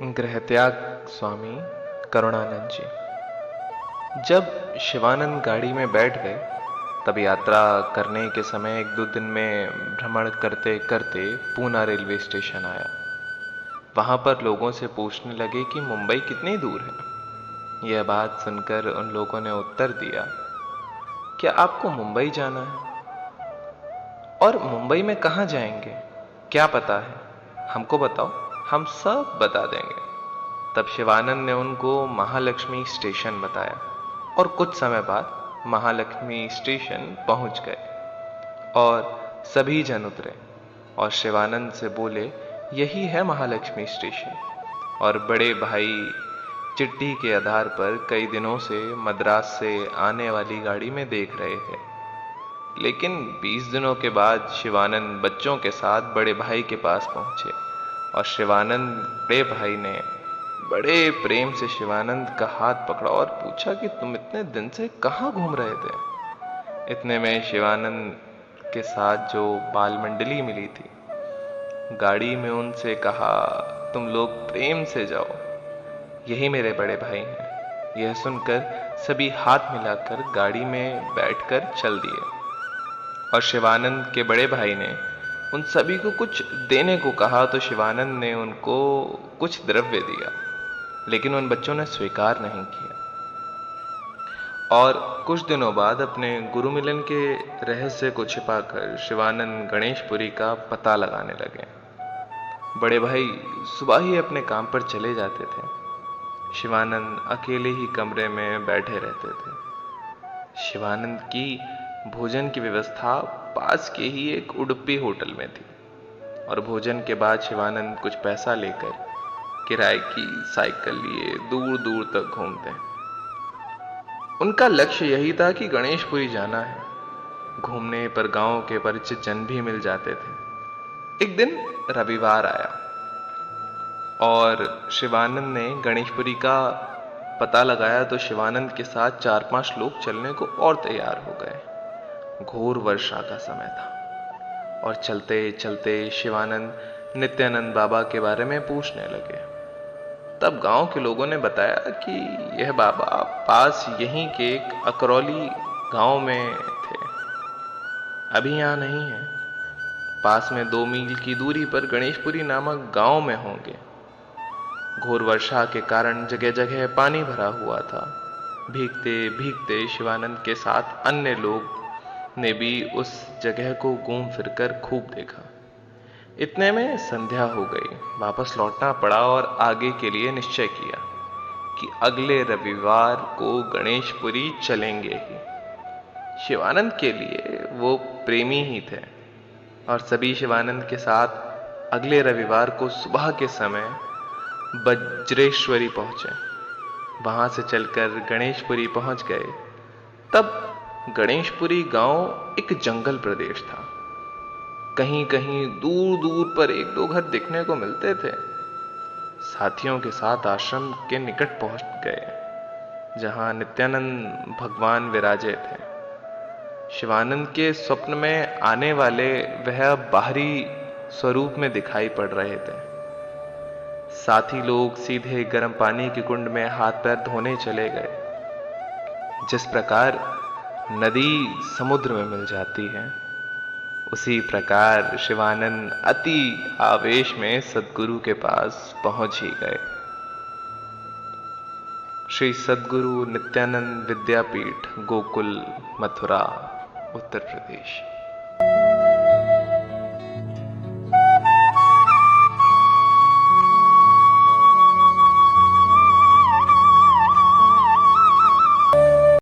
गृहत्याग स्वामी करुणानंद जी। जब शिवानंद गाड़ी में बैठ गए तब यात्रा करने के समय एक दो दिन में भ्रमण करते करते पूना रेलवे स्टेशन आया। वहां पर लोगों से पूछने लगे कि मुंबई कितनी दूर है। यह बात सुनकर उन लोगों ने उत्तर दिया, क्या आपको मुंबई जाना है? और मुंबई में कहाँ जाएंगे? क्या पता है? हमको बताओ, हम सब बता देंगे। तब शिवानंद ने उनको महालक्ष्मी स्टेशन बताया और कुछ समय बाद महालक्ष्मी स्टेशन पहुंच गए और सभी जन उतरे और शिवानंद से बोले, यही है महालक्ष्मी स्टेशन। और बड़े भाई चिट्ठी के आधार पर कई दिनों से मद्रास से आने वाली गाड़ी में देख रहे थे। लेकिन 20 दिनों के बाद शिवानंद बच्चों के साथ बड़े भाई के पास पहुंचे और शिवानंद बड़े भाई ने बड़े प्रेम से शिवानंद का हाथ पकड़ा और पूछा कि तुम इतने दिन से कहाँ घूम रहे थे। इतने में शिवानंद के साथ जो बाल मंडली मिली थी, गाड़ी में उनसे कहा, तुम लोग प्रेम से जाओ, यही मेरे बड़े भाई हैं। यह सुनकर सभी हाथ मिलाकर गाड़ी में बैठकर चल दिए और शिवानंद के बड़े भाई ने उन सभी को कुछ देने को कहा तो शिवानंद ने उनको कुछ द्रव्य दिया, लेकिन उन बच्चों ने स्वीकार नहीं किया। और कुछ दिनों बाद अपने गुरु मिलन के रहस्य को छिपाकर शिवानंद गणेशपुरी का पता लगाने लगे। बड़े भाई सुबह ही अपने काम पर चले जाते थे। शिवानंद अकेले ही कमरे में बैठे रहते थे। शिवानंद की भोजन की व्यवस्था पास के ही एक उडुपी होटल में थी और भोजन के बाद शिवानंद कुछ पैसा लेकर किराए की साइकिल लिए दूर दूर तक घूमते। उनका लक्ष्य यही था कि गणेशपुरी जाना है। घूमने पर गांव के परिचित जन भी मिल जाते थे। एक दिन रविवार आया और शिवानंद ने गणेशपुरी का पता लगाया तो शिवानंद के साथ 4-5 लोग चलने को और तैयार हो गए। घोर वर्षा का समय था और चलते चलते शिवानंद नित्यानंद बाबा के बारे में पूछने लगे। तब गांव के लोगों ने बताया कि यह बाबा पास यहीं के एक अकरौली गांव में थे, अभी यहां नहीं है। पास में 2 मील की दूरी पर गणेशपुरी नामक गांव में होंगे। घोर वर्षा के कारण जगह जगह पानी भरा हुआ था। भीगते भीगते शिवानंद के साथ अन्य लोग ने भी उस जगह को घूम फिरकर खूब देखा। इतने में संध्या हो गई। वापस लौटना पड़ा और आगे के लिए निश्चय किया कि अगले रविवार को गणेशपुरी चलेंगे ही। शिवानंद के लिए वो प्रेमी ही थे और सभी शिवानंद के साथ अगले रविवार को सुबह के समय वज्रेश्वरी पहुंचे। वहां से चलकर गणेशपुरी पहुंच गए। तब गणेशपुरी गांव एक जंगल प्रदेश था। कहीं कहीं दूर दूर पर 1-2 घर दिखने को मिलते थे। साथियों के साथ आश्रम के निकट पहुंच गए जहां नित्यानंद भगवान विराजे थे। शिवानंद के स्वप्न में आने वाले वह बाहरी स्वरूप में दिखाई पड़ रहे थे। साथी लोग सीधे गर्म पानी के कुंड में हाथ पैर धोने चले गए। जिस प्रकार नदी समुद्र में मिल जाती है, उसी प्रकार शिवानंद अति आवेश में सद्गुरु के पास पहुंच ही गए। श्री सद्गुरु नित्यानंद विद्यापीठ, गोकुल, मथुरा, उत्तर प्रदेश।